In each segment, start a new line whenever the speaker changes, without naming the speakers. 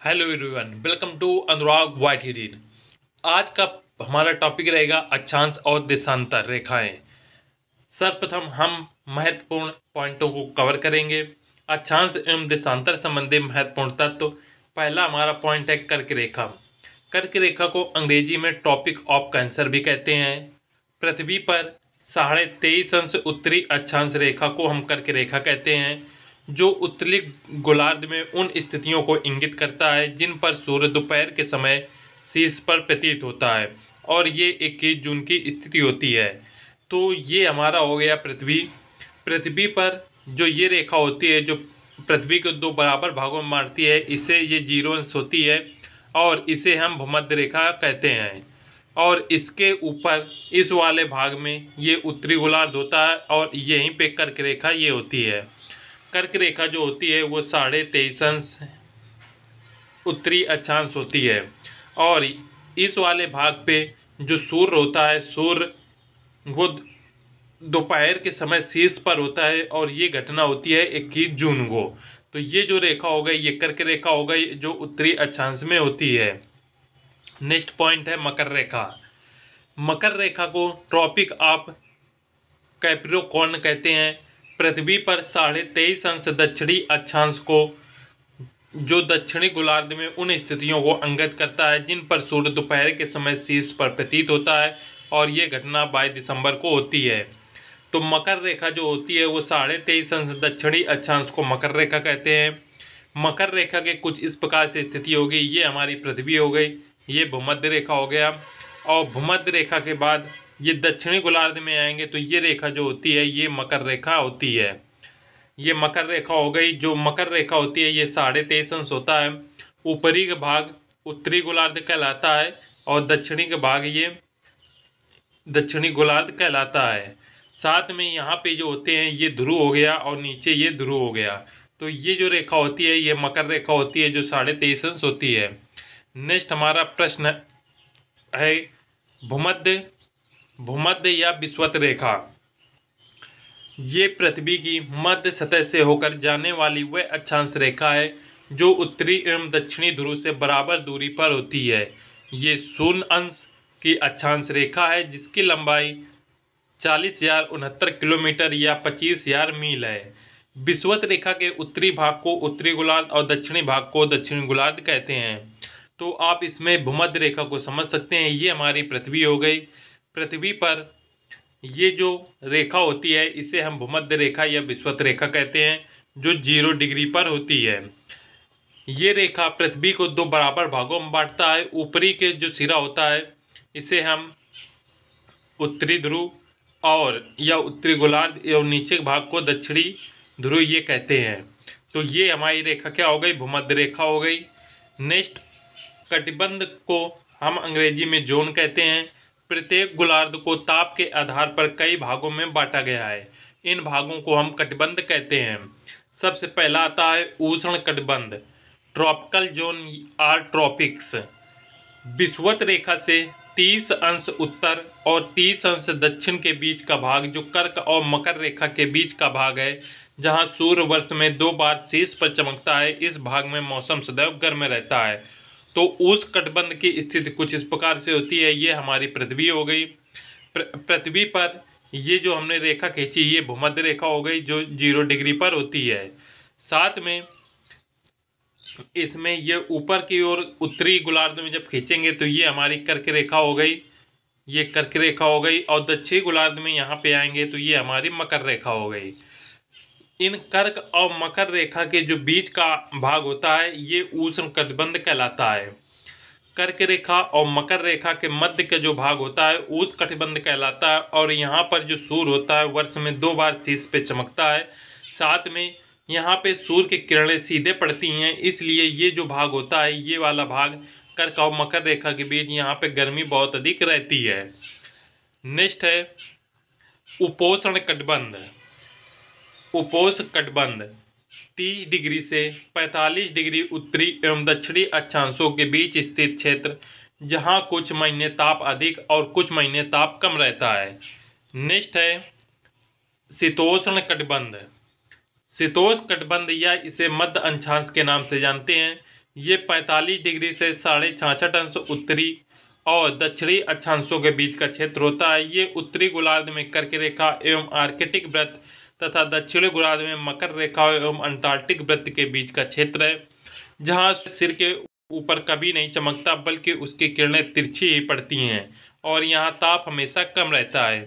Hello everyone, welcome to Anurag वाइट रीड। आज का हमारा टॉपिक रहेगा अक्षांश और देशांतर रेखाएं। सर्वप्रथम हम महत्वपूर्ण पॉइंटों को कवर करेंगे। अक्षांश एवं देशांतर संबंधी महत्वपूर्ण तत्व। पहला हमारा पॉइंट है कर्क रेखा। कर्क रेखा को अंग्रेजी में ट्रॉपिक ऑफ कैंसर भी कहते हैं। पृथ्वी पर 23.5 अंश उत्तरी अक्षांश रेखा को हम कर्क रेखा कहते हैं, जो उत्तरी गोलार्ध में उन स्थितियों को इंगित करता है जिन पर सूर्य दोपहर के समय शीर्ष पर प्रतीत होता है, और ये 21 जून की स्थिति होती है। तो ये हमारा हो गया पृथ्वी। पृथ्वी पर जो ये रेखा होती है, जो पृथ्वी को दो बराबर भागों में बांटती है, इसे ये 0 अंश होती है और इसे हम भूमध्य रेखा कहते हैं। और इसके ऊपर इस वाले भाग में ये उत्तरी गोलार्ध होता है और यहीं पे कर्क रेखा ये होती है। कर्क रेखा जो होती है वो 23.5 अंश उत्तरी अक्षांश होती है। और इस वाले भाग पे जो सूर्य होता है, सूर्य वो दोपहर के समय शीर्ष पर होता है और ये घटना होती है 21 जून को। तो ये जो रेखा हो गई, ये कर्क रेखा हो गई, जो उत्तरी अक्षांश में होती है। नेक्स्ट पॉइंट है मकर रेखा। मकर रेखा को ट्रॉपिक ऑफ कैप्रिकॉर्न कहते हैं। पृथ्वी पर 23.5 अंश दक्षिणी अक्षांश को, जो दक्षिणी गोलार्ध में उन स्थितियों को अंकित करता है जिन पर सूर्य दोपहर के समय शीर्ष पर प्रतीत होता है, और ये घटना 22 दिसंबर को होती है। तो मकर रेखा जो होती है वो 23.5 अंश दक्षिणी अक्षांश को मकर रेखा कहते हैं। मकर रेखा के कुछ इस प्रकार से स्थिति होगी। ये हमारी पृथ्वी हो गई, ये भूमध्य रेखा हो गया, और भूमध्य रेखा के बाद ये दक्षिणी गोलार्ध में आएंगे तो ये रेखा जो होती है ये मकर रेखा होती है। ये मकर रेखा हो गई। जो मकर रेखा होती है ये 23.5 अंश होता है। ऊपरी का भाग उत्तरी गोलार्ध कहलाता है और दक्षिणी का भाग ये दक्षिणी गोलार्ध कहलाता है। साथ में यहाँ पे जो होते हैं ये ध्रुव हो गया और नीचे ये ध्रुव हो गया। तो ये जो रेखा होती है ये मकर रेखा होती है, जो 23.5 अंश होती है। नेक्स्ट हमारा प्रश्न है भूमध्य भूमध्य या विषुवत रेखा। ये पृथ्वी की मध्य सतह से होकर जाने वाली वह अक्षांश रेखा है जो उत्तरी एवं दक्षिणी ध्रुव से बराबर दूरी पर होती है। ये 0 अंश की अक्षांश रेखा है जिसकी लंबाई 40,069 किलोमीटर या 25,000 मील है। विषुवत रेखा के उत्तरी भाग को उत्तरी गोलार्ध और दक्षिणी भाग को दक्षिणी गोलार्ध कहते हैं। तो आप इसमें भूमध्य रेखा को समझ सकते हैं। ये हमारी पृथ्वी हो गई। पृथ्वी पर ये जो रेखा होती है इसे हम भूमध्य रेखा या विषुवत रेखा कहते हैं, जो 0 डिग्री पर होती है। ये रेखा पृथ्वी को दो बराबर भागों में बांटता है। ऊपरी के जो सिरा होता है इसे हम उत्तरी ध्रुव और या उत्तरी गोलार्ध, और नीचे के भाग को दक्षिणी ध्रुव ये कहते हैं। तो ये हमारी रेखा क्या हो गई, भूमध्य रेखा हो गई। नेक्स्ट, कटिबंध को हम अंग्रेजी में जोन कहते हैं। प्रत्येक गोलार्ध को ताप के आधार पर कई भागों में बांटा गया है। इन भागों को हम कटिबंध कहते हैं। सबसे पहला आता है उष्ण कटिबंध, ट्रॉपिकल जोन आर ट्रॉपिक्स। विषुवत रेखा से 30 अंश उत्तर और 30 अंश दक्षिण के बीच का भाग, जो कर्क और मकर रेखा के बीच का भाग है, जहां सूर्य वर्ष में 2 बार शीर्ष पर चमकता है, इस भाग में मौसम सदैव गर्म रहता है। तो उस कटिबंध की स्थिति कुछ इस प्रकार से होती है। ये हमारी पृथ्वी हो गई। पृथ्वी पर ये जो हमने रेखा खींची ये भूमध्य रेखा हो गई, जो 0 डिग्री पर होती है। साथ में इसमें ये ऊपर की ओर उत्तरी गोलार्ध में जब खींचेंगे तो ये हमारी कर्क रेखा हो गई, ये कर्क रेखा हो गई। और दक्षिणी गोलार्ध में यहाँ पे आएंगे तो ये हमारी मकर रेखा हो गई। इन कर्क और मकर रेखा के जो बीच का भाग होता है ये उष्ण कटिबंध कहलाता है। कर्क रेखा और मकर रेखा के मध्य का जो भाग होता है उष्ण कटिबंध कहलाता है। और यहाँ पर जो सूर्य होता है वर्ष में 2 बार शीर्ष पे चमकता है। साथ में यहाँ पे सूर्य की किरणें सीधे पड़ती हैं, इसलिए ये जो भाग होता है ये वाला भाग कर्क और मकर रेखा के बीच यहाँ पे गर्मी बहुत अधिक रहती है। नेक्स्ट है उपोष्ण कटिबंध। उपोष्ण कटिबंध 30 डिग्री से 45 डिग्री उत्तरी एवं दक्षिणी अक्षांशों के बीच स्थित क्षेत्र, जहां कुछ महीने ताप अधिक और कुछ महीने ताप कम रहता है। नेक्स्ट है शीतोष्ण कटिबंध। शीतोष्ण कटिबंध या इसे मध्य अक्षांश के नाम से जानते हैं। ये 45 डिग्री से 66.5 अंश उत्तरी और दक्षिणी अक्षांशों के बीच का क्षेत्र होता है। ये उत्तरी गोलार्ध में कर्क रेखा एवं आर्कटिक वृत्त तथा दक्षिणी गोलार्ध में मकर रेखा एवं अंटार्कटिक वृत्त के बीच का क्षेत्र है, जहाँ सिर के ऊपर कभी नहीं चमकता बल्कि उसकी किरणें तिरछी ही पड़ती हैं और यहाँ ताप हमेशा कम रहता है।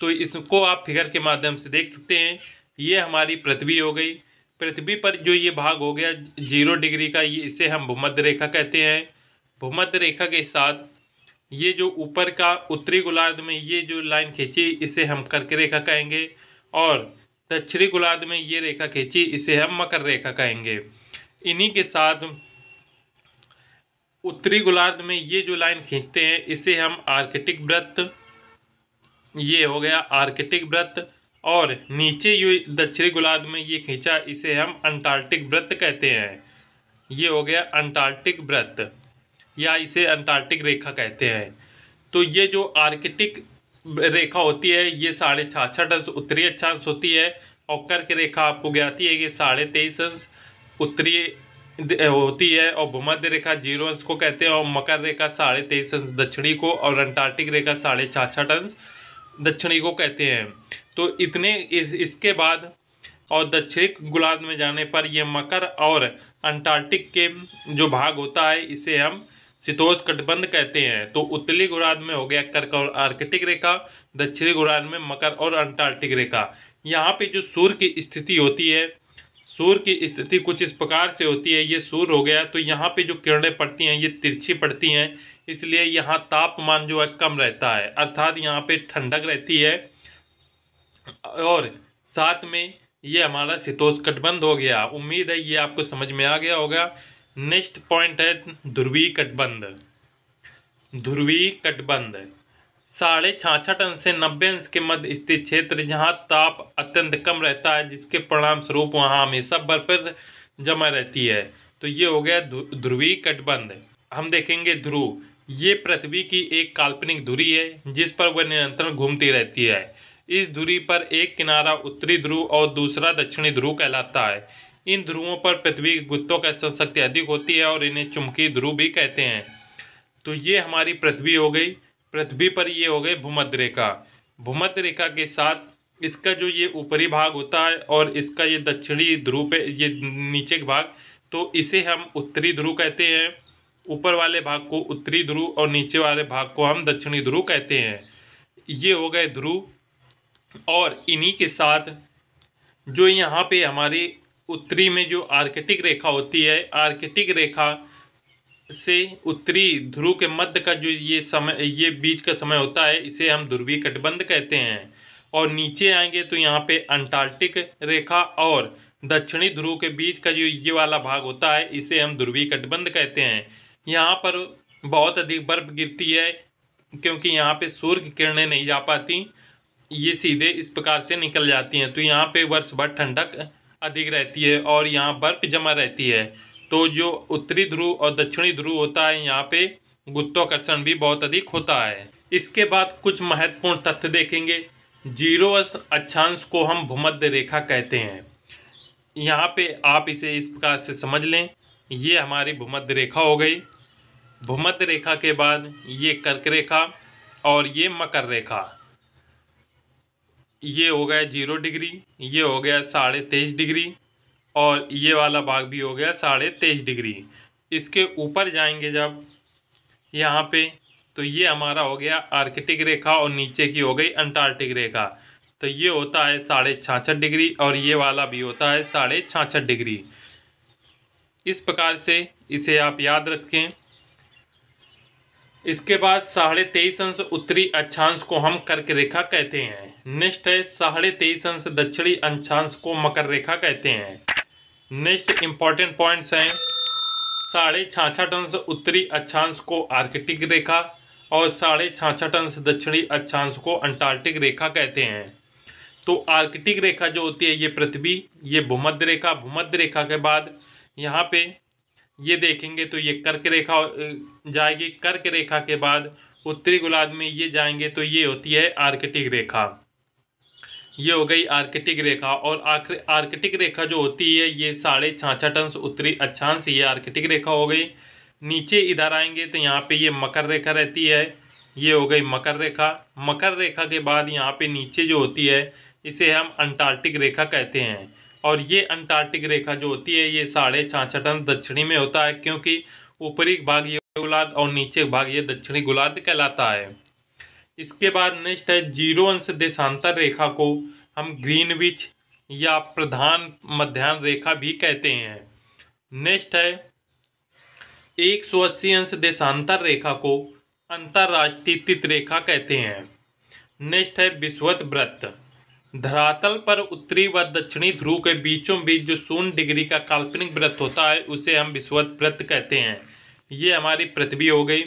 तो इसको आप फिगर के माध्यम से देख सकते हैं। ये हमारी पृथ्वी हो गई। पृथ्वी पर जो ये भाग हो गया 0 डिग्री का, ये इसे हम भूमध्य रेखा कहते हैं। भूमध्य रेखा के साथ ये जो ऊपर का उत्तरी गोलार्ध में ये जो लाइन खींची इसे हम कर्क रेखा कहेंगे और दक्षिणी गोलार्ध में ये रेखा खींची इसे हम मकर रेखा कहेंगे। इन्हीं के साथ उत्तरी गोलार्ध में ये जो लाइन खींचते हैं इसे हम आर्कटिक वृत्त, ये हो गया आर्कटिक वृत्त, और नीचे ये दक्षिणी गोलार्ध में ये खींचा इसे हम अंटार्कटिक वृत्त कहते हैं। ये हो गया अंटार्कटिक वृत्त या इसे अंटार्कटिक रेखा कहते हैं। तो ये जो आर्कटिक रेखा होती है ये 66.5 अंश उत्तरी अक्षांश होती है और कर्क रेखा आपको ज्ञात है कि 23.5 अंश उत्तरी होती है और भूमध्य रेखा 0 अंश को कहते हैं और मकर रेखा 23.5 अंश दक्षिणी को और अंटार्कटिक रेखा 66.5 अंश दक्षिणी को कहते हैं। तो इतने इसके बाद और दक्षिणी गोलार्ध में जाने पर यह मकर और अंटार्कटिक के जो भाग होता है इसे हम शीतोष्ण कटिबंध कहते हैं। तो उत्तरी गोलार्ध में हो गया कर्क और आर्कटिक रेखा, दक्षिणी गोलार्ध में मकर और अंटार्कटिक रेखा। यहाँ पे जो सूर्य की स्थिति होती है, सूर्य की स्थिति कुछ इस प्रकार से होती है। ये सूर्य हो गया तो यहाँ पे जो किरणें पड़ती हैं ये तिरछी पड़ती हैं, इसलिए यहाँ तापमान जो है कम रहता है, अर्थात यहाँ पे ठंडक रहती है। और साथ में ये हमारा शीतोष्ण कटिबंध हो गया। उम्मीद है ये आपको समझ में आ गया होगा। नेक्स्ट पॉइंट है ध्रुवीय कटिबंध। ध्रुवीय कटिबंध 66.5 अंश से 90 अंश के मध्य स्थित क्षेत्र जहाँ ताप अत्यंत कम रहता है, जिसके परिणाम स्वरूप वहाँ हमेशा बर्फ जमा रहती है। तो ये हो गया ध्रुवीय कटिबंध। हम देखेंगे ध्रुव, ये पृथ्वी की एक काल्पनिक धुरी है जिस पर वह निरंतर घूमती रहती है। इस धुरी पर एक किनारा उत्तरी ध्रुव और दूसरा दक्षिणी ध्रुव कहलाता है। इन ध्रुवों पर पृथ्वी की गुरुत्वाकर्षण शक्ति अधिक होती है और इन्हें चुंबकीय ध्रुव भी कहते हैं। तो ये हमारी पृथ्वी हो गई। पृथ्वी पर ये हो गए भूमध्य रेखा। भूमध्य रेखा के साथ इसका जो ये ऊपरी भाग होता है और इसका ये दक्षिणी ध्रुव पे ये नीचे का भाग, तो इसे हम उत्तरी ध्रुव कहते हैं। ऊपर वाले भाग को उत्तरी ध्रुव और नीचे वाले भाग को हम दक्षिणी ध्रुव कहते हैं। ये हो गए ध्रुव। और इन्हीं के साथ जो यहाँ पे हमारी उत्तरी में जो आर्कटिक रेखा होती है, आर्कटिक रेखा से उत्तरी ध्रुव के मध्य का जो ये समय, ये बीच का समय होता है, इसे हम ध्रुवीय कटिबंध कहते हैं। और नीचे आएंगे तो यहाँ पे अंटार्कटिक रेखा और दक्षिणी ध्रुव के बीच का जो ये वाला भाग होता है इसे हम ध्रुवीय कटिबंध कहते हैं। यहाँ पर बहुत अधिक बर्फ गिरती है क्योंकि यहाँ पे सूर्य की किरणें नहीं जा पाती, ये सीधे इस प्रकार से निकल जाती हैं। तो यहाँ पे वर्ष भर ठंडक अधिक रहती है और यहाँ बर्फ जमा रहती है। तो जो उत्तरी ध्रुव और दक्षिणी ध्रुव होता है यहाँ पे गुरुत्वाकर्षण भी बहुत अधिक होता है। इसके बाद कुछ महत्वपूर्ण तथ्य देखेंगे। 0 अक्षांश को हम भूमध्य रेखा कहते हैं। यहाँ पे आप इसे इस प्रकार से समझ लें, ये हमारी भूमध्य रेखा हो गई। भूमध्य रेखा के बाद ये कर्क रेखा और ये मकर रेखा, ये हो गया 0 डिग्री, ये हो गया 23.5 डिग्री और ये वाला भाग भी हो गया 23.5 डिग्री। इसके ऊपर जाएंगे जब यहाँ पे तो ये हमारा हो गया आर्कटिक रेखा और नीचे की हो गई अंटार्कटिक रेखा। तो ये होता है 66.5 डिग्री और ये वाला भी होता है 66.5 डिग्री। इस प्रकार से इसे आप याद रखें। इसके बाद 23.5 अंश उत्तरी अक्षांश को हम कर्क रेखा कहते हैं। नेक्स्ट है 23.5 अंश दक्षिणी अक्षांश को मकर रेखा कहते हैं। नेक्स्ट इंपॉर्टेंट पॉइंट्स हैं 66.5 अंश उत्तरी अक्षांश को आर्कटिक रेखा और 66.5 अंश दक्षिणी अक्षांश को अंटार्कटिक रेखा कहते हैं। तो आर्कटिक रेखा जो होती है ये पृथ्वी, ये भूमध्य रेखा, भूमध्य रेखा के बाद यहाँ पे ये देखेंगे तो ये कर्क रेखा जाएगी। कर्क रेखा के बाद उत्तरी गोलार्ध में ये जाएंगे तो ये होती है आर्कटिक रेखा। ये हो गई आर्कटिक रेखा। और आर्कटिक रेखा जो होती है ये 66.5 अंश उत्तरी अक्षांश, ये आर्कटिक रेखा हो गई। नीचे इधर आएंगे तो यहाँ पे ये मकर रेखा रहती है, ये हो गई मकर रेखा। मकर रेखा के बाद यहाँ पे नीचे जो होती है इसे हम अंटार्कटिक रेखा कहते हैं। और ये अंटार्कटिक रेखा जो होती है ये 66.5 अंश दक्षिणी में होता है, क्योंकि ऊपरी भाग ये गोलार्ध और नीचे भाग ये दक्षिणी गोलार्ध कहलाता है। इसके बाद नेक्स्ट है 0 अंश देशांतर रेखा को हम ग्रीनविच या प्रधान मध्याह्न रेखा भी कहते हैं। नेक्स्ट है 180 अंश देशांतर रेखा को अंतरराष्ट्रीय तिथ रेखा कहते हैं। नेक्स्ट है विषुवत वृत्त। धरातल पर उत्तरी व दक्षिणी ध्रुव के बीचों बीच जो 0 डिग्री का काल्पनिक वृत्त होता है उसे हम विषुवत वृत्त कहते हैं। ये हमारी पृथ्वी हो गई।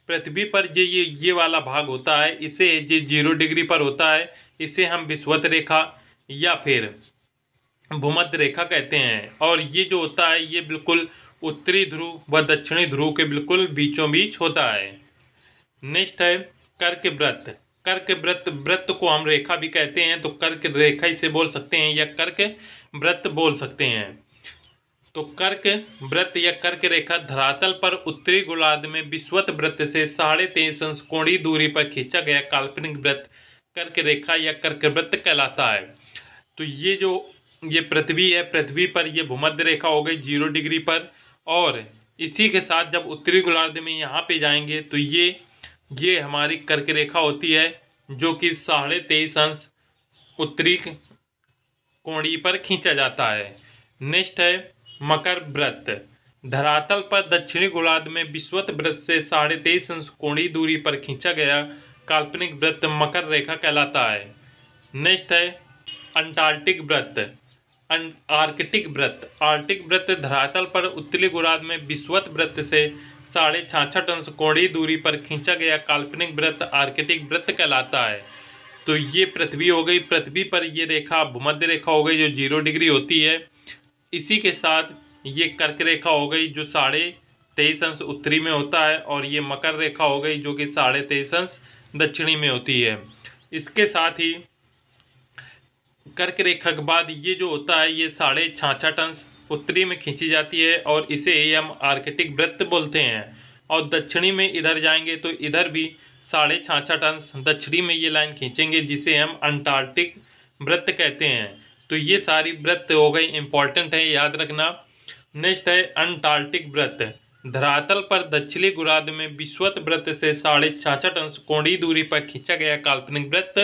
पृथ्वी पर ये वाला भाग होता है, इसे जो 0 डिग्री पर होता है इसे हम विषुवत रेखा या फिर भूमध्य रेखा कहते हैं। और ये जो होता है ये बिल्कुल उत्तरी ध्रुव व दक्षिणी ध्रुव के बिल्कुल बीचों बीच होता है। नेक्स्ट है कर्क वृत्त। कर्क वृत्त को हम रेखा भी कहते हैं, तो कर्क रेखा इसे बोल सकते हैं या कर्क वृत्त बोल सकते हैं। तो कर्क वृत्त या कर्क रेखा धरातल पर उत्तरी गोलार्ध में विषुवत वृत्त से 23.5 अंश कोणीय दूरी पर खींचा गया काल्पनिक वृत्त कर्क रेखा या कर्क वृत्त कहलाता है। तो ये पृथ्वी है, पृथ्वी पर ये भूमध्य रेखा हो गई 0 डिग्री पर। और इसी के साथ जब उत्तरी गोलार्ध में यहाँ पे जाएंगे तो ये हमारी कर्क रेखा होती है, जो कि 23.5 अंश उत्तरी कोणीय पर खींचा जाता है। नेक्स्ट है मकर वृत्त। धरातल पर दक्षिणी गोलार्ध में विषुवत वृत्त से 23.5 अंश कोणीय दूरी पर खींचा गया काल्पनिक वृत्त मकर रेखा कहलाता है। नेक्स्ट है अंटार्कटिक वृत्त। आर्कटिक वृत्त। आर्कटिक वृत्त धरातल पर उत्तरी गोलार्ध में विषुवत वृत्त से 66.5 अंश कोणीय दूरी पर खींचा गया काल्पनिक वृत्त आर्कटिक वृत्त कहलाता है। तो ये पृथ्वी हो गई, पृथ्वी पर ये रेखा भूमध्य रेखा हो गई जो 0 डिग्री होती है। इसी के साथ ये कर्क रेखा हो गई जो 23.5 अंश उत्तरी में होता है, और ये मकर रेखा हो गई जो कि 23.5 अंश दक्षिणी में होती है। इसके साथ ही कर्क रेखा के बाद ये जो होता है ये 66.5 अंश उत्तरी में खींची जाती है, और इसे ही हम आर्कटिक वृत्त बोलते हैं। और दक्षिणी में इधर जाएंगे तो इधर भी 66.5 अंश दक्षिणी में ये लाइन खींचेंगे, जिसे हम अंटार्कटिक वृत्त कहते हैं। तो ये सारी वृत्त हो गई, इंपॉर्टेंट है, याद रखना। नेक्स्ट है अंटार्कटिक वृत्त। धरातल पर दक्षिणी गोलार्ध में विषुवत वृत्त से 66.5 अंश कोणीय दूरी पर खींचा गया काल्पनिक वृत्त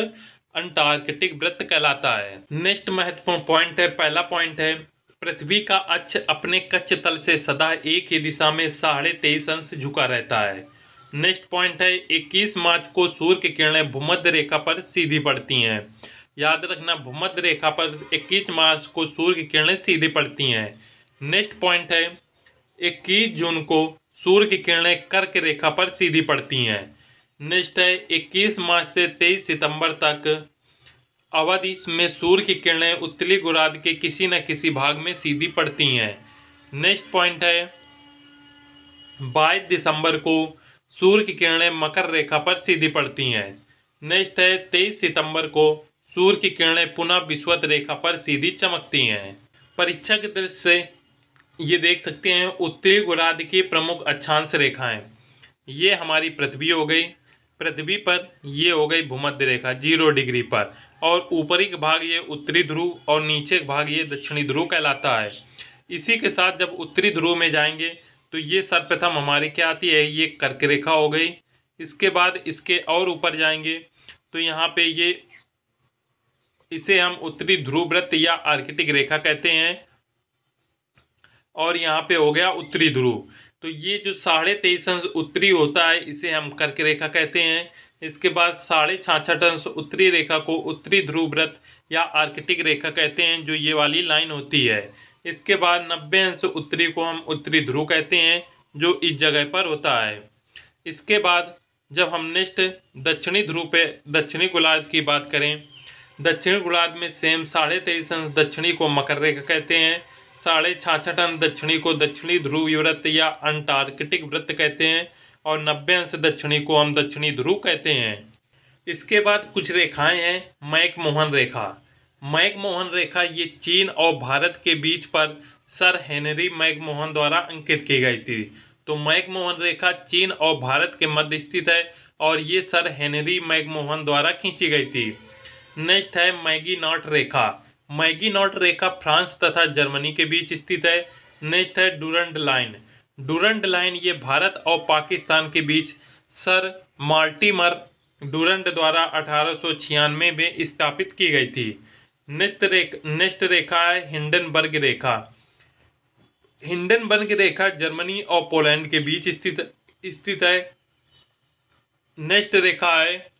अंटार्कटिक वृत्त कहलाता है। नेक्स्ट महत्वपूर्ण पॉइंट है, पहला पॉइंट है पृथ्वी का अक्ष अपने कक्ष तल से सदा एक ही दिशा में 23.5 अंश झुका रहता है। नेक्स्ट पॉइंट है 21 मार्च को सूर्य की किरणें भूमध्य रेखा पर सीधी पड़ती हैं। याद रखना, भूमध्य रेखा पर 21 मार्च को सूर्य की किरणें सीधी पड़ती हैं। नेक्स्ट पॉइंट है 21 जून को सूर्य की किरणें कर्क रेखा पर सीधी पड़ती हैं। नेक्स्ट है 21 मार्च से 23 सितंबर तक अवधि में सूर्य की किरणें उत्तरी गोलार्ध के किसी न किसी भाग में सीधी पड़ती हैं। नेक्स्ट पॉइंट है 22 दिसंबर को सूर्य की किरणें मकर रेखा पर सीधी पड़ती हैं। नेक्स्ट है 23 सितंबर को सूर्य की किरणें पुनः विषुवत रेखा पर सीधी चमकती हैं। परीक्षा की दृष्टि से ये देख सकते हैं उत्तरी गोलार्ध की प्रमुख अक्षांश रेखाएं। ये हमारी पृथ्वी हो गई, पृथ्वी पर ये हो गई भूमध्य रेखा 0 डिग्री पर, और ऊपरी का भाग ये उत्तरी ध्रुव और नीचे का भाग ये दक्षिणी ध्रुव कहलाता है। इसी के साथ जब उत्तरी ध्रुव में जाएंगे तो ये सर्वप्रथम हमारी क्या आती है, ये कर्क रेखा हो गई। इसके बाद इसके और ऊपर जाएंगे तो यहाँ पे इसे हम उत्तरी ध्रुव वृत्त या आर्कटिक रेखा कहते हैं, और यहाँ पे हो गया उत्तरी ध्रुव। तो ये जो 23.5 अंश उत्तरी होता है इसे हम कर्क रेखा कहते हैं। इसके बाद 66.5 अंश उत्तरी रेखा को उत्तरी ध्रुव वृत्त या आर्कटिक रेखा कहते हैं, जो ये वाली लाइन होती है। इसके बाद 90 अंश उत्तरी को हम उत्तरी ध्रुव कहते हैं, जो इस जगह पर होता है। इसके बाद जब हम नेक्स्ट दक्षिणी ध्रुव पे दक्षिणी गोलार्ध की बात करें, दक्षिणी गोलार्ध में सेम 23.5 अंश दक्षिणी को मकर रेखा कहते हैं, 66.5 अंश दक्षिणी को दक्षिणी ध्रुव वृत्त या अंटार्कटिक वृत्त कहते हैं, और 90 अंश दक्षिणी को हम दक्षिणी ध्रुव कहते हैं। इसके बाद कुछ रेखाएं हैं मैकमोहन रेखा। मैकमोहन रेखा ये चीन और भारत के बीच पर सर हेनरी मैकमोहन द्वारा अंकित की गई थी। तो मैकमोहन रेखा चीन और भारत के मध्य स्थित है और ये सर हेनरी मैकमोहन द्वारा खींची गई थी। नेक्स्ट है Maggi not Rekha. Maggi not Rekha France तथा जर्मनी के बीच स्थित है। नेक्स्ट है डूरंड लाइन। डूरंड लाइन ये भारत और पाकिस्तान के बीच सर मार्टिमर डूरंड द्वारा 1896 में स्थापित की गई थी। नेक्स्ट रेखा है हिंडनबर्ग रेखा। हिंडनबर्ग रेखा जर्मनी और पोलैंड के बीच स्थित है। नेक्स्ट रेखा है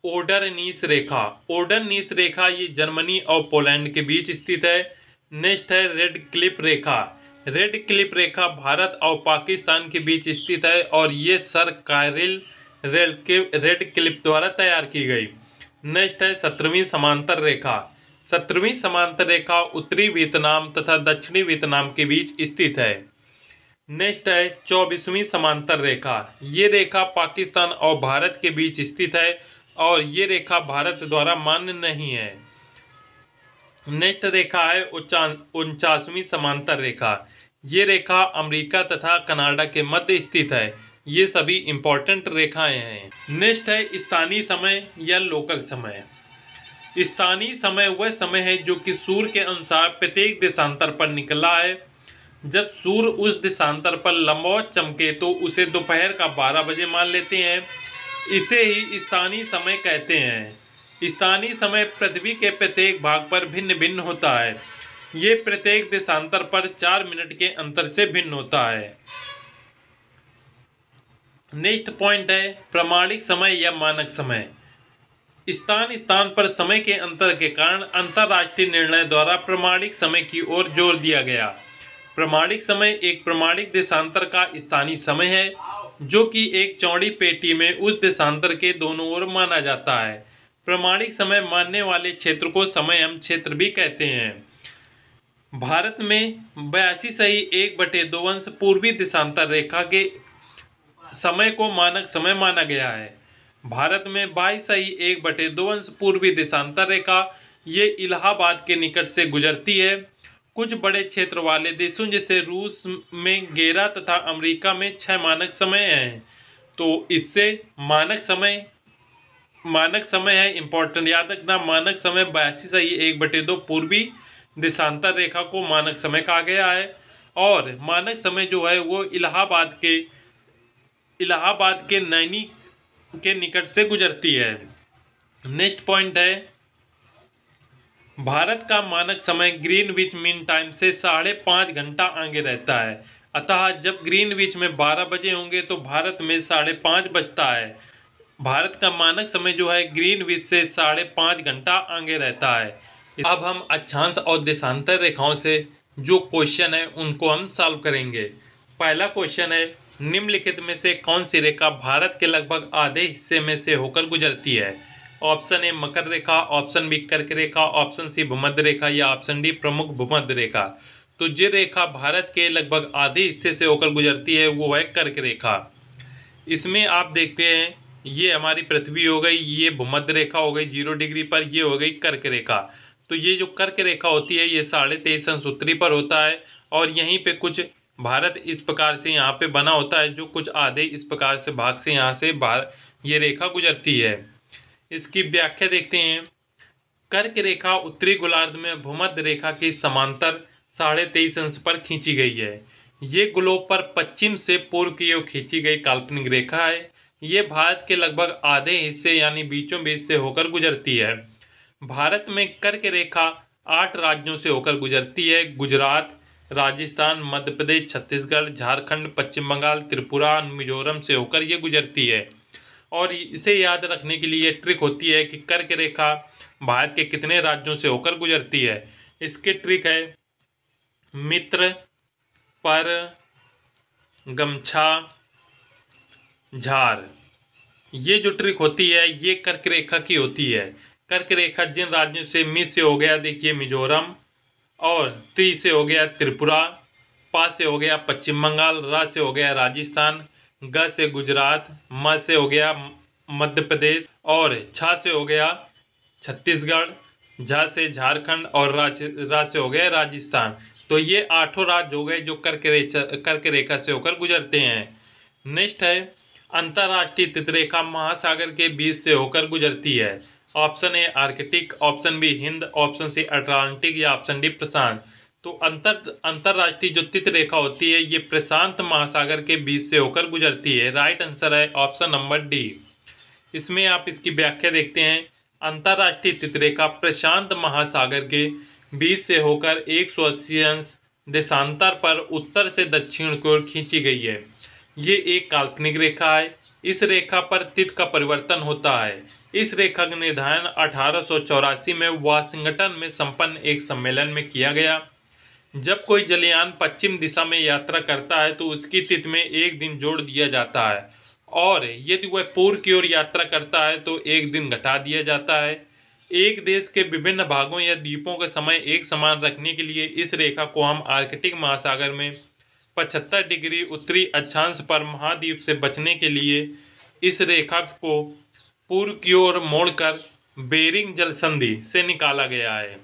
ओडरनीस रेखा। ओडरनीस रेखा ये जर्मनी और पोलैंड के बीच स्थित है। नेक्स्ट है रेड क्लिप रेखा। रेड क्लिप रेखा भारत और पाकिस्तान के बीच स्थित है और ये सर कायरिल रेड क्लिप द्वारा तैयार की गई। नेक्स्ट है 17वीं समांतर रेखा। 17वीं समांतर रेखा उत्तरी वियतनाम तथा दक्षिणी वियतनाम के बीच स्थित है। नेक्स्ट है 24वीं समांतर रेखा। ये रेखा पाकिस्तान और भारत के बीच स्थित है और ये रेखा भारत द्वारा मान्य नहीं है। नेक्स्ट रेखा है 49वीं समांतर रेखा। ये रेखा अमेरिका तथा कनाडा के मध्य स्थित है। ये सभी इंपॉर्टेंट रेखाएं हैं। नेक्स्ट है स्थानीय समय या लोकल समय। स्थानीय समय वह समय है जो कि सूर्य के अनुसार प्रत्येक देशांतर पर निकला है। जब सूर्य उस देशांतर पर लंबवत चमके तो उसे दोपहर का 12 बजे मान लेते हैं। इसे ही स्थानीय समय कहते हैं। स्थानीय समय पृथ्वी के प्रत्येक भाग पर भिन्न भिन्न होता है। ये प्रत्येक देशांतर पर 4 मिनट के अंतर से भिन्न होता है। नेक्स्ट पॉइंट है प्रमाणिक समय या मानक समय। स्थान स्थान पर समय के अंतर के कारण अंतरराष्ट्रीय निर्णय द्वारा प्रमाणिक समय की ओर जोर दिया गया। प्रमाणिक समय एक प्रमाणिक देशांतर का स्थानीय समय है जो कि एक चौड़ी पेटी में उस देशांतर के दोनों ओर माना जाता है। प्रमाणिक समय मानने वाले क्षेत्र को समयम क्षेत्र भी कहते हैं। भारत में 82 पूर्वी देशांतर रेखा के समय को मानक समय माना गया है। भारत में 22 पूर्वी देशांतर रेखा ये इलाहाबाद के निकट से गुजरती है। कुछ बड़े क्षेत्र वाले देशों जैसे रूस में 11 तथा अमेरिका में 6 मानक समय हैं। तो इससे मानक समय है इंपॉर्टेंट याद रखना। मानक समय 82 पूर्वी देशांतर रेखा को मानक समय कहा गया है और मानक समय जो है वो इलाहाबाद के नैनी के निकट से गुजरती है। नेक्स्ट पॉइंट है भारत का मानक समय ग्रीनविच मीन टाइम से 5.5 घंटा आगे रहता है। अतः जब ग्रीनविच में 12 बजे होंगे तो भारत में 5:30 बजता है। भारत का मानक समय जो है ग्रीनविच से 5.5 घंटा आगे रहता है। अब हम अक्षांश और देशांतर रेखाओं से जो क्वेश्चन है उनको हम सॉल्व करेंगे। पहला क्वेश्चन है निम्नलिखित में से कौन सी रेखा भारत के लगभग आधे हिस्से में से होकर गुजरती है। ऑप्शन ए मकर रेखा, ऑप्शन बी कर्क रेखा, ऑप्शन सी भूमध्य रेखा या ऑप्शन डी प्रमुख भूमध्य रेखा। तो जो रेखा भारत के लगभग आधे हिस्से से होकर गुजरती है वो है कर्क रेखा। इसमें आप देखते हैं ये हमारी पृथ्वी हो गई, ये भूमध्य रेखा हो गई 0 डिग्री पर, ये हो गई कर्क रेखा। तो ये जो कर्क रेखा होती है ये 23.5 अंश उत्तरी पर होता है और यहीं पे कुछ भारत इस प्रकार से यहाँ पे बना होता है जो कुछ आधे इस प्रकार से भाग से यहाँ से बाहर ये रेखा गुजरती है। इसकी व्याख्या देखते हैं। कर्क रेखा उत्तरी गोलार्ध में भूमध्य रेखा के समांतर 23.5 अंश पर खींची गई है। ये ग्लोब पर पश्चिम से पूर्व की ओर खींची गई काल्पनिक रेखा है। ये भारत के लगभग आधे हिस्से यानी बीचों बीच से होकर गुजरती है। भारत में कर्क रेखा 8 राज्यों से होकर गुजरती है। गुजरात, राजस्थान, मध्य प्रदेश, छत्तीसगढ़, झारखंड, पश्चिम बंगाल, त्रिपुरा, मिजोरम से होकर ये गुजरती है। और इसे याद रखने के लिए ट्रिक होती है कि कर्क रेखा भारत के कितने राज्यों से होकर गुजरती है। इसकी ट्रिक है मित्र, पर, गमछा, झार। ये जो ट्रिक होती है ये कर्क रेखा की होती है। कर्क रेखा जिन राज्यों से मी से हो गया देखिए मिजोरम, और त्री से हो गया त्रिपुरा, पा से हो गया पश्चिम बंगाल, रा से हो गया राजस्थान, ग से गुजरात, म से हो गया मध्य प्रदेश और छा से हो गया छत्तीसगढ़, झा से झारखंड और रा से हो गया राजस्थान। तो ये 8 राज्य हो गए जो कर्क रेखा से होकर गुजरते हैं। नेक्स्ट है अंतरराष्ट्रीय तितरेखा महासागर के बीच से होकर गुजरती है। Option A Arctic, option B Hind, option C Atlantic या ऑप्शन डी प्रशांत। तो अंतरराष्ट्रीय जो तितरेखा होती है ये प्रशांत महासागर के बीच से होकर गुजरती है। राइट आंसर है ऑप्शन नंबर डी। इसमें आप इसकी व्याख्या देखते हैं। अंतरराष्ट्रीय तितरेखा प्रशांत महासागर के बीच से होकर 180 अंश देशांतर पर उत्तर से दक्षिण की ओर खींची गई है। ये एक काल्पनिक रेखा है। इस रेखा पर तिथि का परिवर्तन होता है। इस रेखा का निर्धारण 1884 में वाशिंगटन में संपन्न एक सम्मेलन में किया गया। जब कोई जलयान पश्चिम दिशा में यात्रा करता है तो उसकी तिथि में एक दिन जोड़ दिया जाता है, और यदि वह पूर्व की ओर यात्रा करता है तो एक दिन घटा दिया जाता है। एक देश के विभिन्न भागों या द्वीपों का समय एक समान रखने के लिए इस रेखा को हम आर्कटिक महासागर में 75 डिग्री उत्तरी अक्षांश पर महाद्वीप से बचने के लिए इस रेखा को पूर्व की ओर मोड़कर बेरिंग जल संधि से निकाला गया है।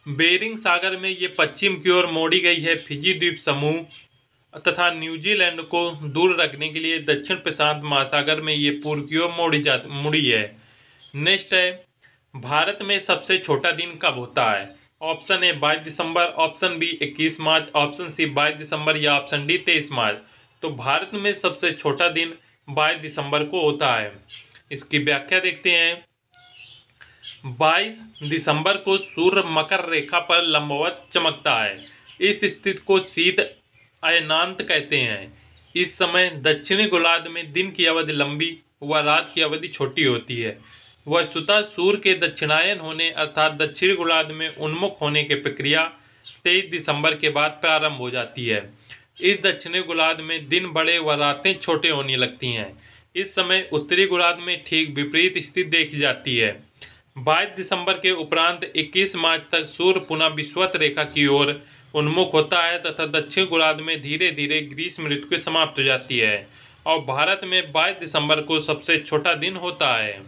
बेरिंग सागर में ये पश्चिम की ओर मोड़ी गई है। फिजी द्वीप समूह तथा न्यूजीलैंड को दूर रखने के लिए दक्षिण प्रशांत महासागर में ये पूर्व की ओर मुड़ी है। नेक्स्ट है भारत में सबसे छोटा दिन कब होता है। ऑप्शन ए 22 दिसंबर, ऑप्शन बी 21 मार्च, ऑप्शन सी 22 दिसंबर या ऑप्शन डी 23 मार्च। तो भारत में सबसे छोटा दिन 22 दिसंबर को होता है। इसकी व्याख्या देखते हैं। 22 दिसंबर को सूर्य मकर रेखा पर लंबवत चमकता है। इस स्थिति को शीत अयनांत कहते हैं। इस समय दक्षिणी गोलार्ध में दिन की अवधि लंबी व रात की अवधि छोटी होती है। वस्तुतः सूर्य के दक्षिणायन होने अर्थात दक्षिणी गोलार्ध में उन्मुख होने की प्रक्रिया 23 दिसंबर के बाद प्रारंभ हो जाती है। इस दक्षिणी गोलार्ध में दिन बड़े व रातें छोटे होने लगती हैं। इस समय उत्तरी गोलार्ध में ठीक विपरीत स्थिति देखी जाती है। 22 दिसंबर के उपरांत 21 मार्च तक सूर्य पुनः विषुवत रेखा की ओर उन्मुख होता है तथा दक्षिण गोलार्ध में धीरे धीरे ग्रीष्म ऋतु समाप्त हो जाती है, और भारत में 22 दिसंबर को सबसे छोटा दिन होता है।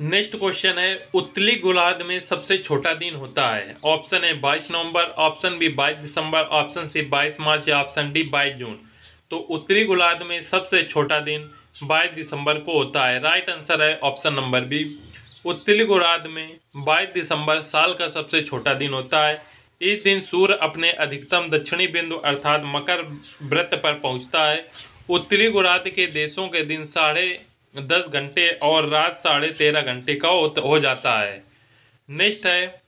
नेक्स्ट क्वेश्चन है उत्तरी गोलार्ध में सबसे छोटा दिन होता है। ऑप्शन ए 22 नवंबर, ऑप्शन बी 22 दिसंबर, ऑप्शन सी 22 मार्च या ऑप्शन डी 22 जून। तो उत्तरी गोलार्ध में सबसे छोटा दिन 22 दिसंबर को होता है। राइट आंसर है ऑप्शन नंबर बी। उत्तरी गोलार्ध में 22 दिसंबर साल का सबसे छोटा दिन होता है। इस दिन सूर्य अपने अधिकतम दक्षिणी बिंदु अर्थात मकर वृत्त पर पहुंचता है। उत्तरी गोलार्ध के देशों के दिन 10.5 घंटे और रात 13.5 घंटे का हो जाता है। नेक्स्ट है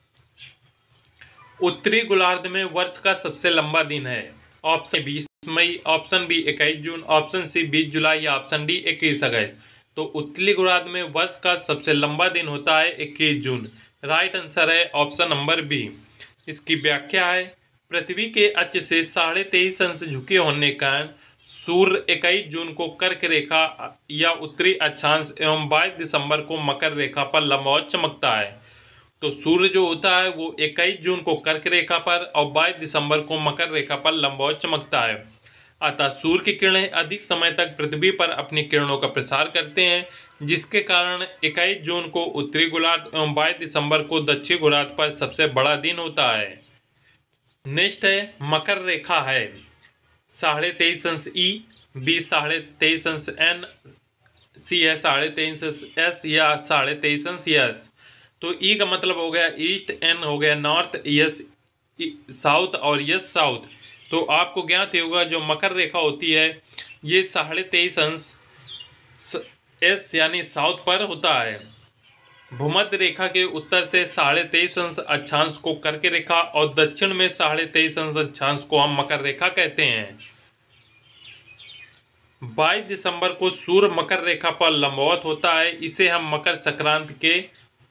उत्तरी गोलार्ध में वर्ष का सबसे लंबा दिन है। ऑप्शन 20 मई, ऑप्शन बी 21 जून, ऑप्शन सी 20 जुलाई या ऑप्शन डी 21 अगस्त। तो उत्तरी गोलार्ध में वर्ष का सबसे लंबा दिन होता है 21 जून। राइट आंसर है ऑप्शन नंबर बी। इसकी व्याख्या है पृथ्वी के अक्ष से 23.5 अंश झुके होने के कारण सूर्य 21 जून को कर्क रेखा या उत्तरी अक्षांश एवं 22 दिसंबर को मकर रेखा पर लंबवत चमकता है। तो सूर्य जो होता है वो 21 जून को कर्क रेखा पर और 22 दिसंबर को मकर रेखा पर लंबवत चमकता है। अतः सूर्य की किरणें अधिक समय तक पृथ्वी पर अपनी किरणों का प्रसार करते हैं, जिसके कारण 21 जून को उत्तरी गोलार्ध एवं 22 दिसंबर को दक्षिणी गोलार्ध पर सबसे बड़ा दिन होता है। नेक्स्ट है मकर रेखा है 23.5 अंश ई, बी 23.5 अंश एन, सी है 23.5 अंश एस या 23.5 अंश यस। तो ई का मतलब हो गया ईस्ट, एन हो गया नॉर्थ, यस साउथ और यस साउथ। तो आपको ज्ञात होगा जो मकर रेखा होती है ये 23.5 अंश एस यानी साउथ पर होता है। भूमध्य रेखा के उत्तर से 23.5 अंश अक्षांश को कर्क रेखा और दक्षिण में 23.5 अंश अक्षांश को हम मकर रेखा कहते हैं। 22 दिसंबर को सूर्य मकर रेखा पर लंबवत होता है, इसे हम मकर संक्रांति के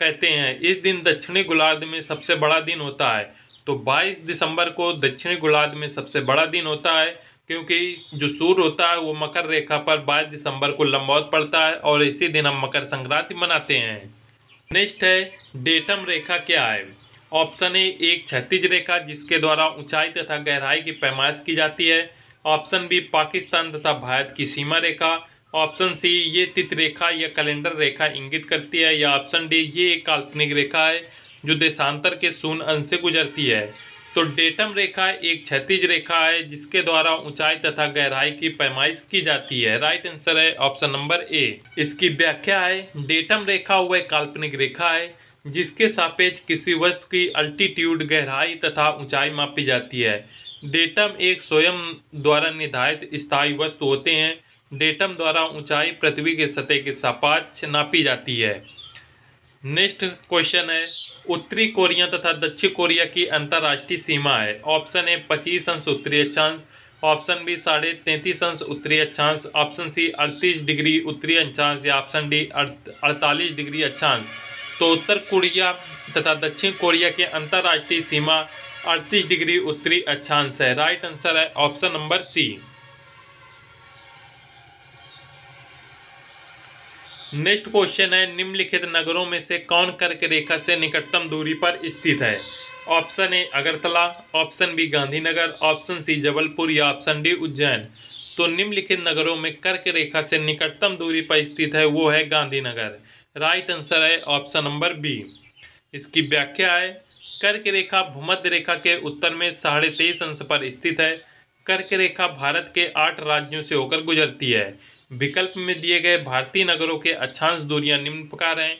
कहते हैं। इस दिन दक्षिणी गोलार्ध में सबसे बड़ा दिन होता है। तो 22 दिसंबर को दक्षिणी गोलार्ध में सबसे बड़ा दिन होता है, क्योंकि जो सूर्य होता है वो मकर रेखा पर 22 दिसंबर को लंबवत पड़ता है और इसी दिन हम मकर संक्रांति मनाते हैं। नेक्स्ट है डेटम रेखा क्या है। ऑप्शन ए एक क्षैतिज रेखा जिसके द्वारा ऊंचाई तथा गहराई की पैमाइश की जाती है। ऑप्शन बी पाकिस्तान तथा भारत की सीमा रेखा। ऑप्शन सी ये तिथि रेखा या कैलेंडर रेखा इंगित करती है, या ऑप्शन डी ये एक काल्पनिक रेखा है जो देशांतर के शून्य अंश से गुजरती है। तो डेटम रेखा एक क्षैतिज रेखा है जिसके द्वारा ऊंचाई तथा गहराई की पैमाइश की जाती है। राइट आंसर है ऑप्शन नंबर ए। इसकी व्याख्या है, डेटम रेखा वह काल्पनिक रेखा है जिसके सापेक्ष किसी वस्तु की अल्टीट्यूड, गहराई तथा ऊंचाई मापी जाती है। डेटम एक स्वयं द्वारा निर्धारित स्थायी वस्तु होते हैं। डेटम द्वारा ऊंचाई पृथ्वी के सतह के सापेक्ष नापी जाती है। नेक्स्ट क्वेश्चन है, उत्तरी कोरिया तथा दक्षिण कोरिया की अंतर्राष्ट्रीय सीमा है। ऑप्शन ए 25 अंश उत्तरी अक्षांश, ऑप्शन बी 33.5 अंश उत्तरी अक्षांश, ऑप्शन सी 38 डिग्री उत्तरी अक्षांश या ऑप्शन डी 48 डिग्री अक्षांश। तो उत्तर कोरिया तथा दक्षिण कोरिया की अंतर्राष्ट्रीय सीमा 38 डिग्री उत्तरी अक्षांश है। राइट आंसर है option number C. Next question है, निम्नलिखित नगरों में से कौन कर्क रेखा से निकटतम दूरी पर स्थित है। Option A Agartala, option B Gandhinagar, option C Jabalpur या ऑप्शन डी उज्जैन। तो निम्नलिखित नगरों में कर्क रेखा से निकटतम दूरी पर स्थित है वो है गांधीनगर। राइट आंसर है ऑप्शन नंबर बी। इसकी व्याख्या है, कर्क रेखा भूमध्य रेखा के उत्तर में 23.5 अंश पर स्थित है। कर्क रेखा भारत के 8 राज्यों से होकर गुजरती है। विकल्प में दिए गए भारतीय नगरों के अक्षांश दूरियां निम्न प्रकार हैं।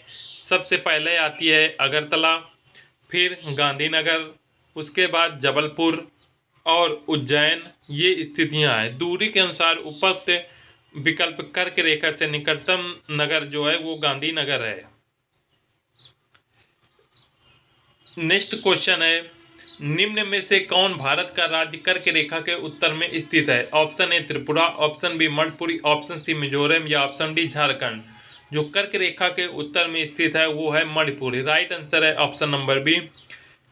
सबसे पहले आती है अगरतला, फिर गांधीनगर, उसके बाद जबलपुर और उज्जैन। ये स्थितियां हैं। दूरी के अनुसार उपयुक्त विकल्प कर्क रेखा से निकटतम नगर जो है वो गांधीनगर है। नेक्स्ट क्वेश्चन है, निम्न में से कौन भारत का राज्य कर्क रेखा के उत्तर में स्थित है। Option A Tripura, option B Manipur, option C Mizoram या ऑप्शन डी झारखंड। जो कर्क रेखा के उत्तर में स्थित है वो है मणिपुर। राइट आंसर है ऑप्शन नंबर बी।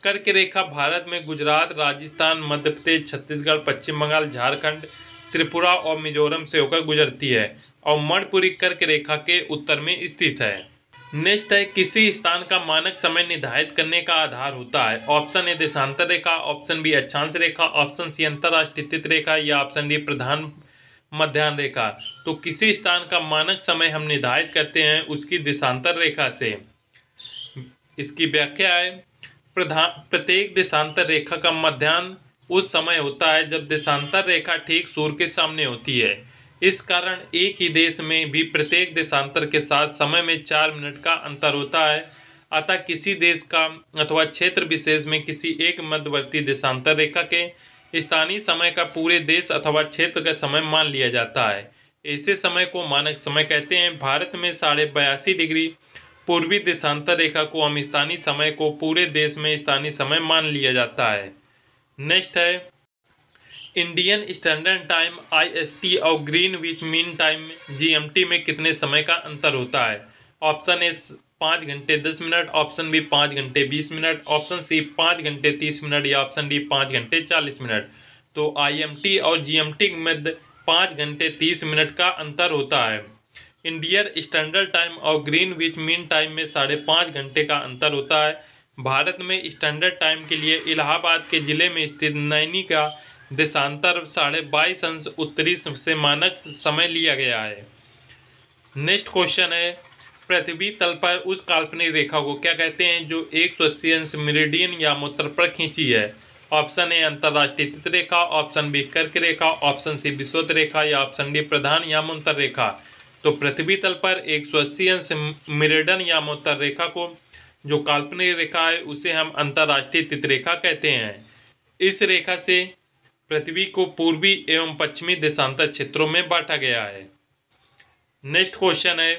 कर्क रेखा भारत में गुजरात, राजस्थान, मध्य प्रदेश, छत्तीसगढ़, पश्चिम बंगाल, झारखंड, त्रिपुरा और मिजोरम से होकर गुजरती है और मणिपुरी कर्क रेखा के उत्तर में स्थित है। नेक्स्ट है, किसी स्थान का मानक समय निर्धारित करने का आधार होता है। ऑप्शन ए देशांतर रेखा, ऑप्शन बी अक्षांश रेखा, ऑप्शन सी अंतरराष्ट्रीय तिथि रेखा या ऑप्शन डी प्रधान मध्याह्न रेखा। तो किसी स्थान का मानक समय हम निर्धारित करते हैं उसकी देशांतर रेखा से। इसकी व्याख्या है, प्रत्येक देशांतर रेखा का मध्याह्न उस समय होता है जब देशांतर रेखा ठीक सूर्य के सामने होती है। इस कारण एक ही देश में भी प्रत्येक देशांतर के साथ समय में 4 मिनट का अंतर होता है। अतः किसी देश का अथवा क्षेत्र विशेष में किसी एक मध्यवर्ती देशांतर रेखा के स्थानीय समय का पूरे देश अथवा क्षेत्र का समय मान लिया जाता है। ऐसे समय को मानक समय कहते हैं। भारत में 82.5 डिग्री पूर्वी देशांतर रेखा को हम स्थानीय समय को पूरे देश में स्थानीय समय मान लिया जाता है। नेक्स्ट है, इंडियन स्टैंडर्ड टाइम IST और ग्रीनविच मीन टाइम GMT में कितने समय का अंतर होता है। ऑप्शन ए 5 घंटे 10 मिनट, ऑप्शन बी 5 घंटे 20 मिनट, ऑप्शन सी 5 घंटे 30 मिनट या ऑप्शन डी 5 घंटे 40 मिनट। तो IMT और GMT में 5 घंटे 30 मिनट का अंतर होता है। इंडियन स्टैंडर्ड टाइम और ग्रीनविच मीन टाइम में 5.5 घंटे का अंतर होता है। भारत में स्टैंडर्ड टाइम के लिए इलाहाबाद के जिले में स्थित नैनी का देशांतर 22.5 अंश उत्तरी से मानक समय लिया गया है। नेक्स्ट क्वेश्चन है, पृथ्वी तल पर उस काल्पनिक रेखा को क्या कहते हैं जो 180 अंश मेरिडियन या उत्तर पर खींची है। ऑप्शन ए अंतरराष्ट्रीय तिथि रेखा, ऑप्शन बी कर्क रेखा, ऑप्शन सी विषुवत रेखा या ऑप्शन डी प्रधान यामोत्तर रेखा। तो पृथ्वी तल पर 180 अंश मेरिडियन या उत्तर रेखा को जो काल्पनिक रेखा है उसे हम अंतरराष्ट्रीय तिथि रेखा कहते हैं। इस रेखा से पृथ्वी को पूर्वी एवं पश्चिमी देशांतर क्षेत्रों में बांटा गया है। नेक्स्ट क्वेश्चन है,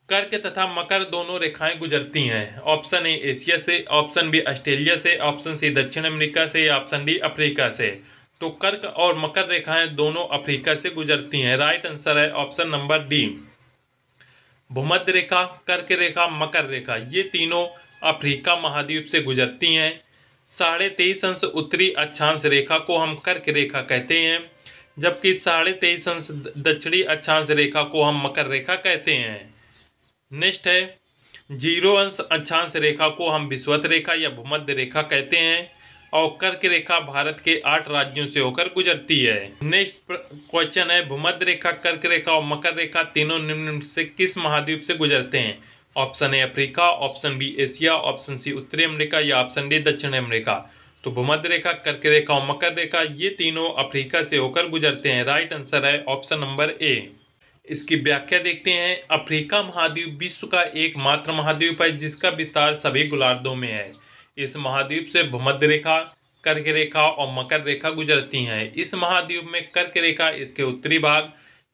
कर्क तथा मकर दोनों रेखाएं गुजरती हैं। ऑप्शन ए एशिया से, ऑप्शन बी ऑस्ट्रेलिया से, ऑप्शन सी दक्षिण अमेरिका से या ऑप्शन डी अफ्रीका से। तो कर्क और मकर रेखाएं दोनों अफ्रीका से गुजरती हैं। राइट आंसर है ऑप्शन नंबर डी। भूमध्य रेखा, कर्क रेखा, मकर रेखा ये तीनों अफ्रीका महाद्वीप से गुजरती हैं। 23.5 अंश उत्तरी अक्षांश रेखा को हम कर्क रेखा कहते हैं, जबकि 23.5 अंश दक्षिणी अक्षांश रेखा को हम मकर रेखा कहते हैं। नेक्स्ट है, 0 अंश अक्षांश रेखा को हम विषुवत रेखा या भूमध्य रेखा कहते हैं और कर्क रेखा भारत के 8 राज्यों से होकर गुजरती है। नेक्स्ट क्वेश्चन है, भूमध्य रेखा, कर्क रेखा और मकर रेखा तीनों निम्न से किस महाद्वीप से गुजरते हैं। Option A Africa, option B Asia, option C उत्तरी अमेरिका या ऑप्शन डी दक्षिण अमेरिका। तो भूमध्य रेखा, कर्क रेखा और मकर रेखा ये तीनों अफ्रीका से होकर गुजरते हैं। राइट आंसर है ऑप्शन नंबर ए। इसकी व्याख्या देखते हैं। अफ्रीका महाद्वीप विश्व का एकमात्र महाद्वीप है जिसका विस्तार सभी गोलार्धों में है। इस महाद्वीप से भूमध्य रेखा, कर्क रेखा और मकर रेखा गुजरती हैं। इस महाद्वीप में कर्क रेखा इसके उत्तरी भाग,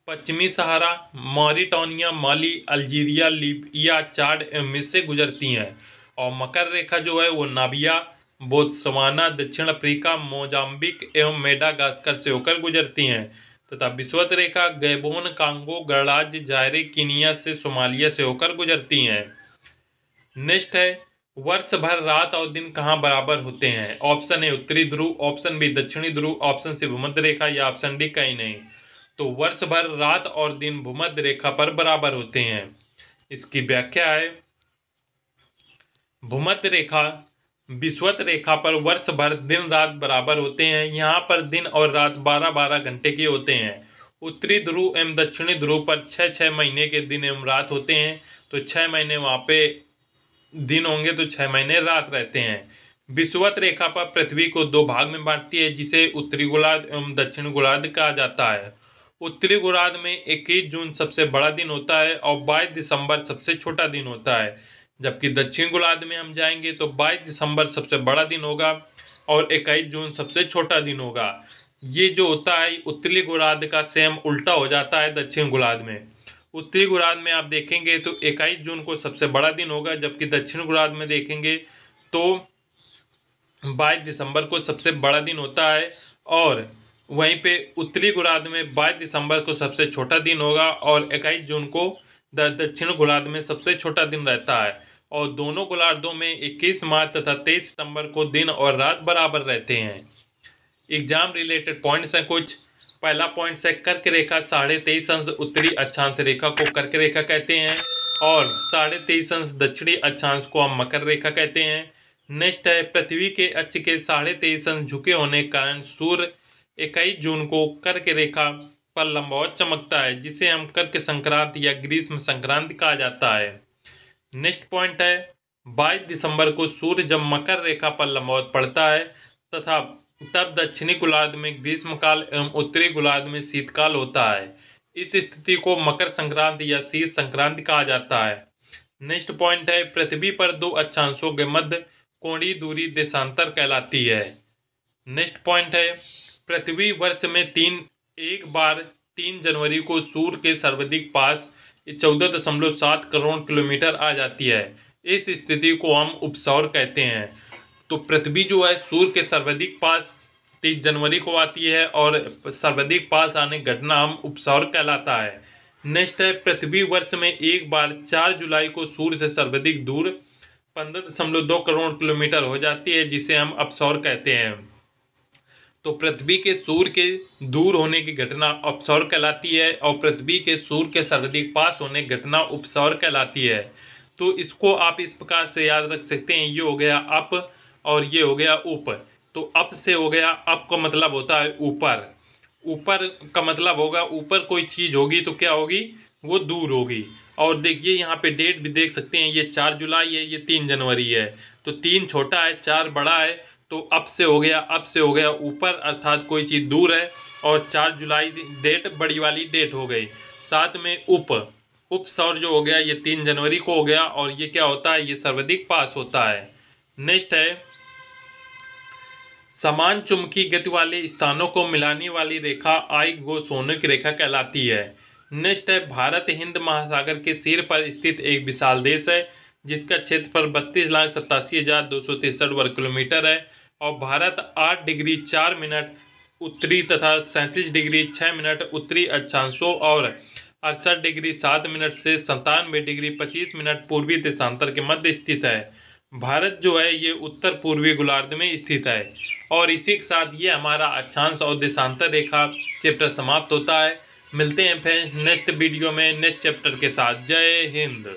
पश्चिमी सहारा, मॉरिटानिया, माली, अल्जीरिया, लीबिया, चाड एवं मिस्र से गुजरती हैं। और मकर रेखा जो है वो नाबिया, बोत्सवाना, दक्षिण अफ्रीका, मोजाम्बिक एवं मेडागास्कर से होकर गुजरती हैं। तथा विषुवत रेखा गैबोन, कांगो, गणराज्य, जायरे, कीनिया से, सोमालिया से होकर गुजरती हैं। नेक्स्ट है, वर्ष भर रात और दिन कहाँ बराबर होते हैं। ऑप्शन ए उत्तरी ध्रुव, ऑप्शन बी दक्षिणी ध्रुव, ऑप्शन सी भूमध्य रेखा या ऑप्शन डी कहीं नहीं। तो वर्ष भर रात और दिन भूमध्य रेखा पर बराबर होते हैं। इसकी व्याख्या है, भूमध्य रेखा विषुवत रेखा पर वर्ष भर दिन रात बराबर होते हैं। यहाँ पर दिन और रात 12-12 घंटे के होते हैं। उत्तरी ध्रुव एवं दक्षिणी ध्रुव पर 6-6 महीने के दिन एवं रात होते हैं। तो 6 महीने वहाँ पे दिन होंगे तो 6 महीने रात रहते हैं। विषुवत रेखा पर पृथ्वी को 2 भाग में बांटती है जिसे उत्तरी गोलार्ध एवं दक्षिणी गोलार्ध कहा जाता है। उत्तरी गोलार्ध में 21 जून सबसे बड़ा दिन होता है और 22 दिसंबर सबसे छोटा दिन होता है। जबकि दक्षिण गोलार्ध में हम जाएंगे तो 22 दिसंबर सबसे बड़ा दिन होगा और 21 जून सबसे छोटा दिन होगा। ये जो होता है उत्तरी गोलार्ध का सेम उल्टा हो जाता है दक्षिण गोलार्ध में। उत्तरी गोलार्ध में आप देखेंगे तो 21 जून को सबसे बड़ा दिन होगा, जबकि दक्षिण गोलार्ध में देखेंगे तो 22 दिसंबर को सबसे बड़ा दिन होता है। और वहीं पे उत्तरी गोलार्ध में 22 दिसंबर को सबसे छोटा दिन होगा और 21 जून को दक्षिण गोलार्ध में सबसे छोटा दिन रहता है। और दोनों गोलार्धों में 21 मार्च तथा 23 सितंबर को दिन और रात बराबर रहते हैं। एग्जाम रिलेटेड पॉइंट्स हैं कुछ। पहला पॉइंट है, कर्क रेखा 23.5 अंश उत्तरी अक्षांश रेखा को कर्क रेखा कहते हैं और 23.5 अंश दक्षिणी अक्षांश को हम मकर रेखा कहते हैं। नेक्स्ट है, पृथ्वी के अक्ष के 23.5 अंश झुके होने के कारण सूर्य 21 जून को कर्क रेखा पर लंबवत चमकता है जिसे हम कर्क संक्रांति या ग्रीष्म संक्रांति कहा जाता है। नेक्स्ट पॉइंट है, 22 दिसंबर को सूर्य जब मकर रेखा पर लंबवत पड़ता है तथा तब दक्षिणी गोलार्ध में ग्रीष्म काल एवं उत्तरी गोलार्ध में शीतकाल होता है। इस स्थिति को मकर संक्रांति या शीत संक्रांति कहा जाता है। नेक्स्ट पॉइंट है, पृथ्वी पर 2 अक्षांशों के मध्य कोणीय दूरी देशांतर कहलाती है। नेक्स्ट पॉइंट है, पृथ्वी वर्ष में एक बार 3 जनवरी को सूर्य के सर्वाधिक पास 14.7 करोड़ किलोमीटर आ जाती है। इस स्थिति को हम उपसौर कहते हैं। तो पृथ्वी जो है सूर्य के सर्वाधिक पास 30 जनवरी को आती है और सर्वाधिक पास आने घटना हम उपसौर कहलाता है। नेक्स्ट है, पृथ्वी वर्ष में एक बार 4 जुलाई को सूर्य से सर्वाधिक दूर 15.2 करोड़ किलोमीटर हो जाती है जिसे हम अपसौर कहते हैं। तो पृथ्वी के सूर्य के दूर होने की घटना अपसौर कहलाती है और पृथ्वी के सूर्य के सर्वाधिक पास होने की घटना उपसौर कहलाती है। तो इसको आप इस प्रकार से याद रख सकते हैं, ये हो गया अप और ये हो गया उप। तो अप से हो गया, अप का मतलब होता है ऊपर, ऊपर का मतलब होगा ऊपर कोई चीज़ होगी तो क्या होगी, वो दूर होगी। और देखिए यहाँ पे डेट भी देख सकते हैं, ये 4 जुलाई है, ये 3 जनवरी है। तो 3 छोटा है, 4 बड़ा है। तो अप से हो गया ऊपर अर्थात कोई चीज़ दूर है और 4 जुलाई डेट बड़ी वाली डेट हो गई। साथ में उपसौर जो हो गया ये 3 जनवरी को हो गया और ये क्या होता है, ये सर्वाधिक पास होता है। नेक्स्ट है, समान चुंबकीय गति वाले स्थानों को मिलाने वाली रेखा आइगोसोनिक रेखा कहलाती है। नेक्स्ट है, भारत हिंद महासागर के सिर पर स्थित एक विशाल देश है जिसका क्षेत्रफल 32,87,263 वर्ग किलोमीटर है और भारत 8 डिग्री 4 मिनट उत्तरी तथा 37 डिग्री 6 मिनट उत्तरी अक्षांशों और 68 डिग्री 7 मिनट से 97 डिग्री 25 मिनट पूर्वी देशांतर के मध्य स्थित है। भारत जो है ये उत्तर पूर्वी गोलार्ध में स्थित है। और इसी के साथ ये हमारा अक्षांश और देशांतर रेखा चैप्टर समाप्त होता है। मिलते हैं फिर नेक्स्ट वीडियो में नेक्स्ट चैप्टर के साथ। जय हिंद।